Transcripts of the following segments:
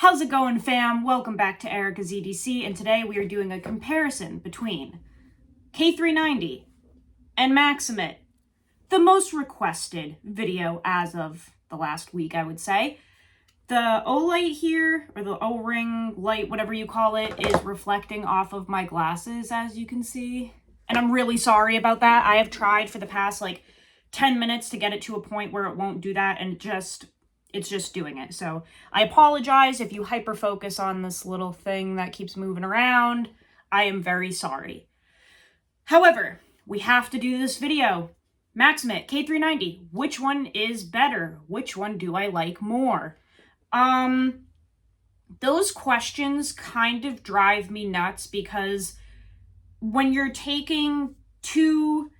How's it going, fam? Welcome back to Erica's EDC, and today we are doing a comparison between K390 and Maxamet, the most requested video as of the last week, I would say. The O-light here, or the O-ring light, whatever you call it, is reflecting off of my glasses, as you can see. And I'm really sorry about that. I have tried for the past, 10 minutes to get it to a point where it won't do that, and it's just doing it. So I apologize if you hyper-focus on this little thing that keeps moving around. I am very sorry. However, we have to do this video. Maxamet, K390, which one is better? Which one do I like more? Those questions kind of drive me nuts because when you're taking two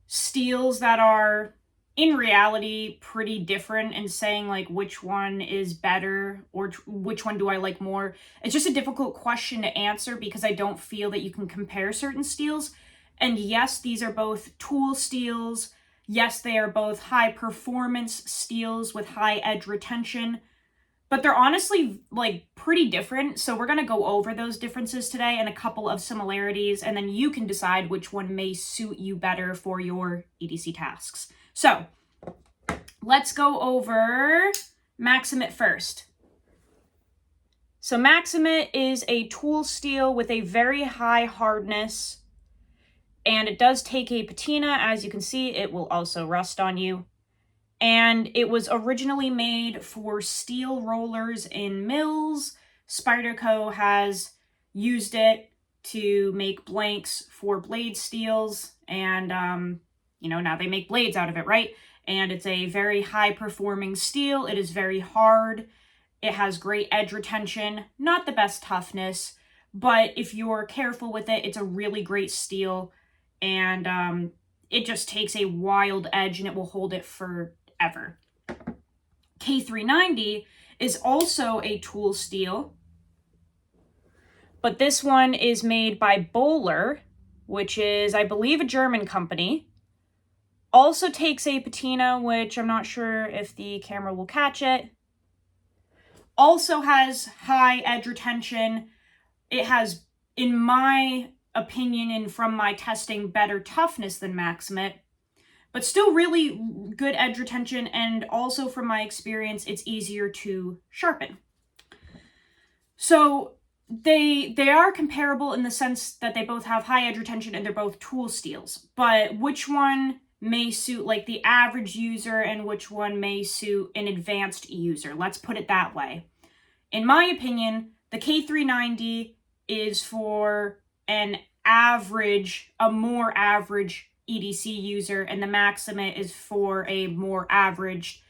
steels that are in reality pretty different and saying which one is better or which one do I like more, it's just a difficult question to answer because I don't feel that you can compare certain steels. And yes, these are both tool steels. Yes, they are both high performance steels with high edge retention, but they're honestly pretty different. So we're going to go over those differences today and a couple of similarities, and then you can decide which one may suit you better for your EDC tasks. So let's go over Maxamet first. So Maxamet is a tool steel with a very high hardness, and it does take a patina. As you can see, it will also rust on you. And it was originally made for steel rollers in mills. Spyderco has used it to make blanks for blade steels, and now they make blades out of it, right? And it's a very high-performing steel. It is very hard. It has great edge retention, not the best toughness, but if you're careful with it, it's a really great steel, and it just takes a wild edge, and it will hold it forever. K390 is also a tool steel, but this one is made by Böhler, which is, I believe, a German company. Also takes a patina, which I'm not sure if the camera will catch it. Also has high edge retention. It has, in my opinion and from my testing, better toughness than Maxamet, but still really good edge retention, and also from my experience, it's easier to sharpen. So they are comparable in the sense that they both have high edge retention and they're both tool steels, but which one may suit the average user and which one may suit an advanced user? Let's put it that way. In my opinion, the K390 is for a more average EDC user, and the Maxamet is for a more average,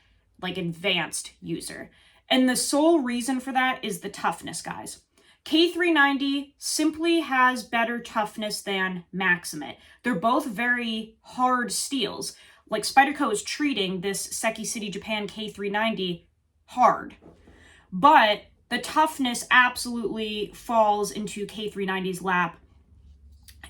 advanced user. And the sole reason for that is the toughness, guys. K390 simply has better toughness than Maxamet. They're both very hard steels. Spyderco is treating this Seki City Japan K390 hard. But the toughness absolutely falls into K390's lap.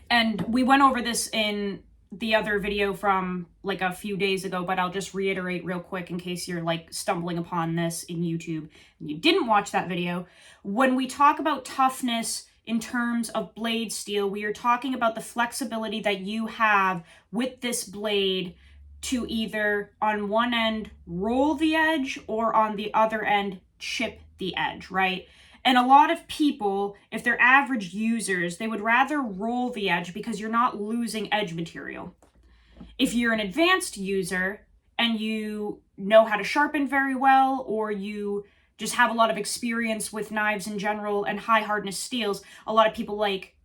And we went over this in the other video from a few days ago, but I'll just reiterate real quick in case you're stumbling upon this in YouTube and you didn't watch that video. When we talk about toughness in terms of blade steel, we are talking about the flexibility that you have with this blade to either on one end roll the edge or on the other end chip the edge, right? And a lot of people, if they're average users, they would rather roll the edge because you're not losing edge material. If you're an advanced user and you know how to sharpen very well, or you just have a lot of experience with knives in general and high hardness steels, a lot of people like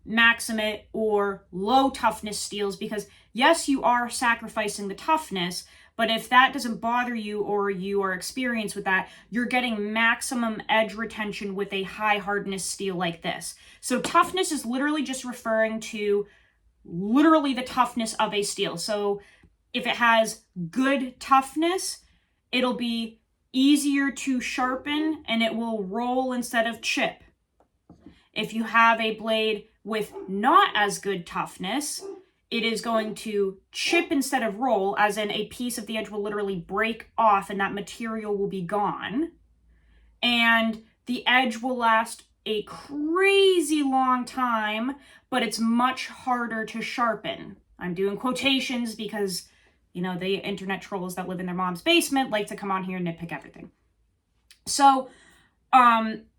Maxamet or low toughness steels because yes, you are sacrificing the toughness, but if that doesn't bother you or you are experienced with that, you're getting maximum edge retention with a high hardness steel like this. So toughness is literally just referring to literally the toughness of a steel. So if it has good toughness, it'll be easier to sharpen and it will roll instead of chip. If you have a blade with not as good toughness, it is going to chip instead of roll, as in a piece of the edge will literally break off and that material will be gone. And the edge will last a crazy long time, but it's much harder to sharpen. I'm doing quotations because, you know, the internet trolls that live in their mom's basement like to come on here and nitpick everything. So,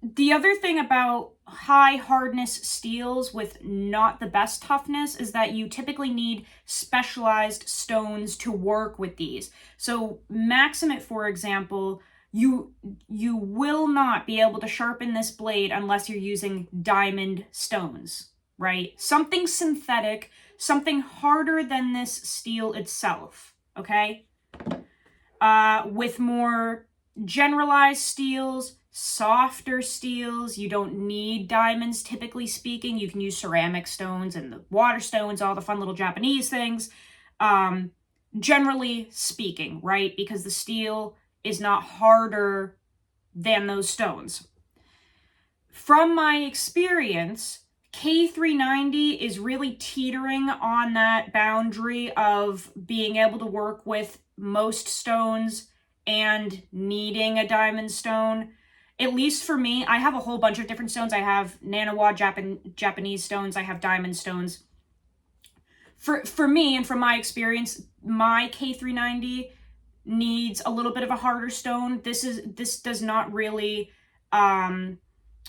the other thing about high hardness steels with not the best toughness is that you typically need specialized stones to work with these. So Maxamet, for example, you will not be able to sharpen this blade unless you're using diamond stones, right? Something synthetic, something harder than this steel itself, okay? With more generalized steels, softer steels, you don't need diamonds, typically speaking. You can use ceramic stones and the water stones, all the fun little Japanese things. Generally speaking, right? Because the steel is not harder than those stones. From my experience, K390 is really teetering on that boundary of being able to work with most stones and needing a diamond stone. At least for me, I have a whole bunch of different stones. I have nanowa Japanese stones. I have diamond stones. For me, and from my experience, my K390 needs a little bit of a harder stone. This does not really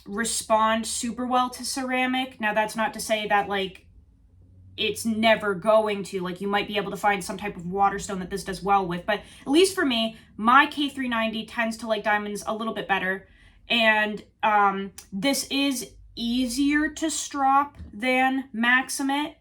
respond super well to ceramic. Now, that's not to say that, like, it's never going to. Like, you might be able to find some type of water stone that this does well with. But at least for me, my K390 tends to like diamonds a little bit better. And this is easier to strop than Maxamet.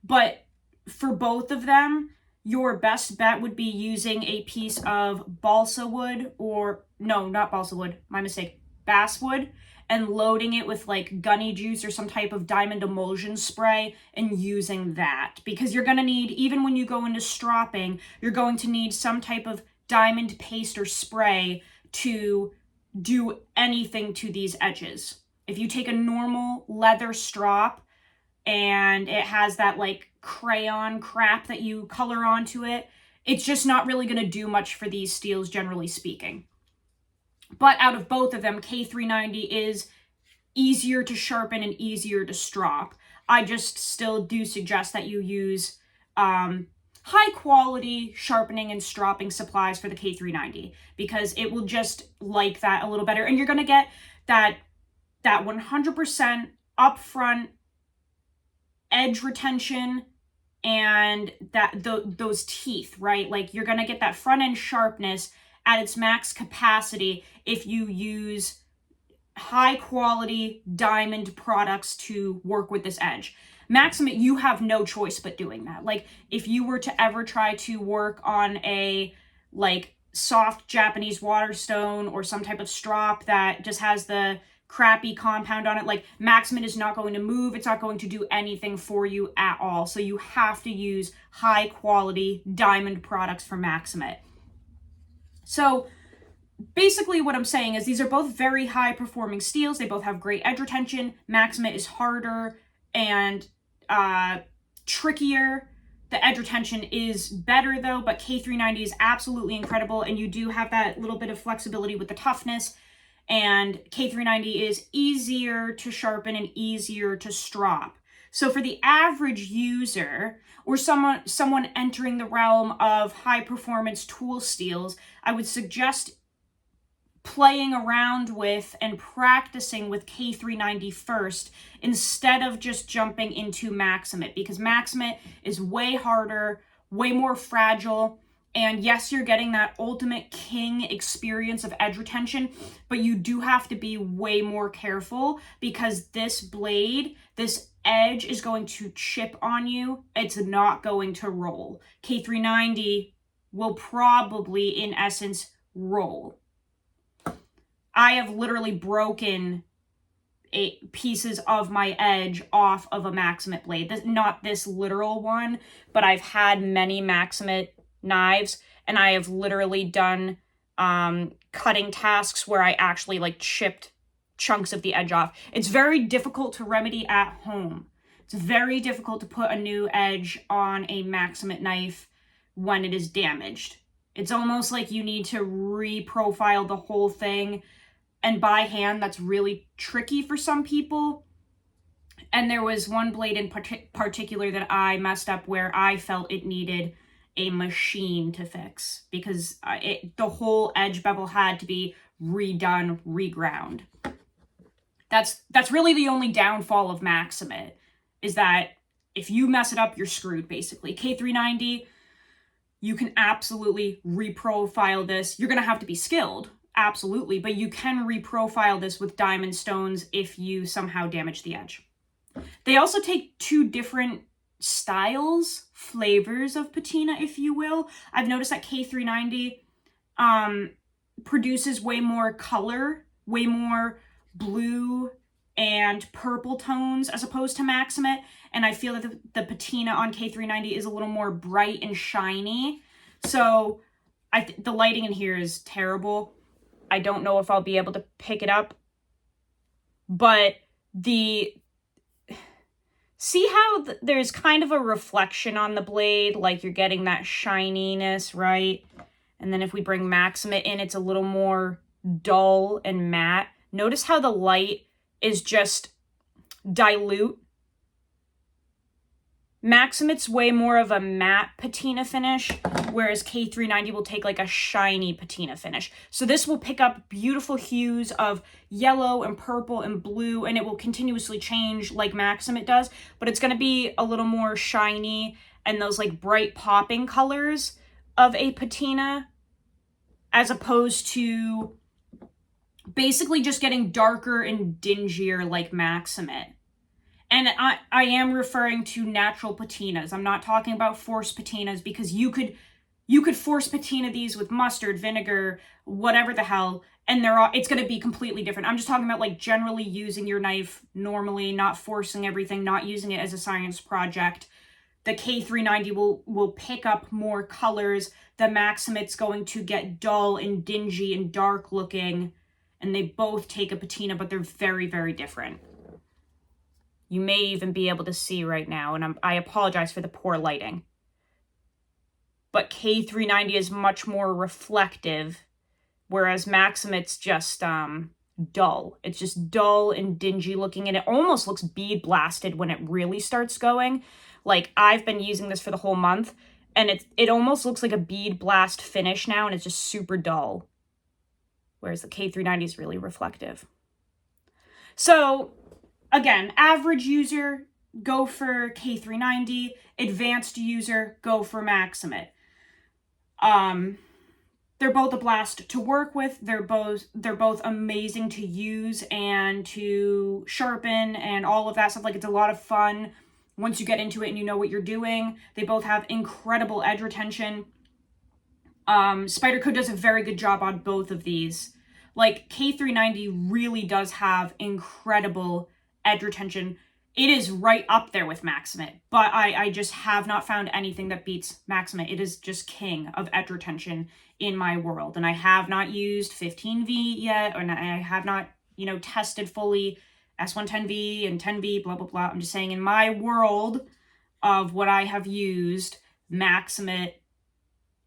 But for both of them, your best bet would be using a piece of balsa wood, or no, not balsa wood, my mistake, basswood, and loading it with like gunny juice or some type of diamond emulsion spray and using that. Because you're going to need, even when you go into stropping, you're going to need some type of diamond paste or spray to do anything to these edges. If you take a normal leather strop and it has that like crayon crap that you color onto it, it's just not really going to do much for these steels, generally speaking. But out of both of them, K390 is easier to sharpen and easier to strop. I just still do suggest that you use high quality sharpening and stropping supplies for the K390, because it will just like that a little better. And you're going to get that 100% upfront edge retention and those teeth, right? Like, you're going to get that front end sharpness at its max capacity if you use high quality diamond products to work with this edge. Maxamet, you have no choice but doing that. Like, if you were to ever try to work on a like soft Japanese water stone or some type of strop that just has the crappy compound on it, like, Maxamet is not going to move. It's not going to do anything for you at all. So you have to use high quality diamond products for Maxamet. So basically what I'm saying is these are both very high performing steels. They both have great edge retention. Maxamet is harder and trickier. The edge retention is better though, but K390 is absolutely incredible, and you do have that little bit of flexibility with the toughness. And K390 is easier to sharpen and easier to strop. So for the average user or someone entering the realm of high performance tool steels, I would suggest playing around with and practicing with K390 first instead of just jumping into Maxamet, because Maxamet is way harder, way more fragile. And yes, you're getting that ultimate king experience of edge retention, but you do have to be way more careful, because this blade, this edge is going to chip on you. It's not going to roll. K390 will probably, in essence, roll. I have literally broken pieces of my edge off of a Maxamet blade. Not this literal one, but I've had many Maxamet knives, and I have literally done cutting tasks where I actually like chipped chunks of the edge off. It's very difficult to remedy at home. It's very difficult to put a new edge on a Maxamet knife when it is damaged. It's almost like you need to re-profile the whole thing and by hand, that's really tricky for some people. And there was one blade in particular that I messed up where I felt it needed a machine to fix, because the whole edge bevel had to be redone, reground. That's really the only downfall of Maxamet, is that if you mess it up, you're screwed, basically. K390, you can absolutely reprofile this. You're going to have to be skilled, absolutely, but you can reprofile this with diamond stones if you somehow damage the edge. They also take two different styles, flavors of patina, if you will. I've noticed that K390 produces way more color, way more blue and purple tones as opposed to Maxamet, and I feel that the patina on K390 is a little more bright and shiny. So the lighting in here is terrible. I don't know if I'll be able to pick it up, but see how there's kind of a reflection on the blade, like you're getting that shininess, right? And then if we bring Maxamet in, it's a little more dull and matte. Notice how the light is just dilute. Maxamet's way more of a matte patina finish, whereas K390 will take like a shiny patina finish. So this will pick up beautiful hues of yellow and purple and blue, and it will continuously change like Maxamet does, but it's going to be a little more shiny and those like bright popping colors of a patina, as opposed to basically just getting darker and dingier like Maxamet. And I am referring to natural patinas. I'm not talking about forced patinas, because you could force patina these with mustard, vinegar, whatever the hell, and it's going to be completely different. I'm just talking about like generally using your knife normally, not forcing everything, not using it as a science project. The K390 will pick up more colors. The Maxamet's going to get dull and dingy and dark looking, and they both take a patina, but they're very, very different. You may even be able to see right now, and I apologize for the poor lighting. But K390 is much more reflective, whereas Maxamet's just dull. It's just dull and dingy looking, and it almost looks bead blasted when it really starts going. Like, I've been using this for the whole month, and it almost looks like a bead blast finish now, and it's just super dull. Whereas the K390 is really reflective. So again, average user, go for K390. Advanced user, go for Maxamet. They're both a blast to work with. They're both amazing to use and to sharpen and all of that stuff. Like, it's a lot of fun once you get into it and you know what you're doing. They both have incredible edge retention. Spyderco does a very good job on both of these. Like, K390 really does have incredible edge retention. It is right up there with Maxamet, but I just have not found anything that beats Maxamet. It is just king of edge retention in my world. And I have not used 15V yet, and I have not, tested fully S110V and 10V, blah, blah, blah. I'm just saying, in my world of what I have used, Maxamet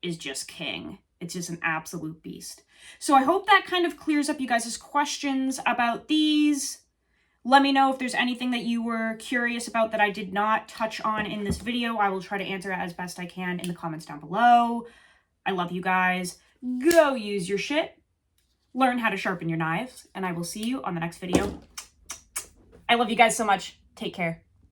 is just king. It's just an absolute beast. So I hope that kind of clears up you guys' questions about these. Let me know if there's anything that you were curious about that I did not touch on in this video. I will try to answer it as best I can in the comments down below. I love you guys. Go use your shit. Learn how to sharpen your knives, and I will see you on the next video. I love you guys so much. Take care.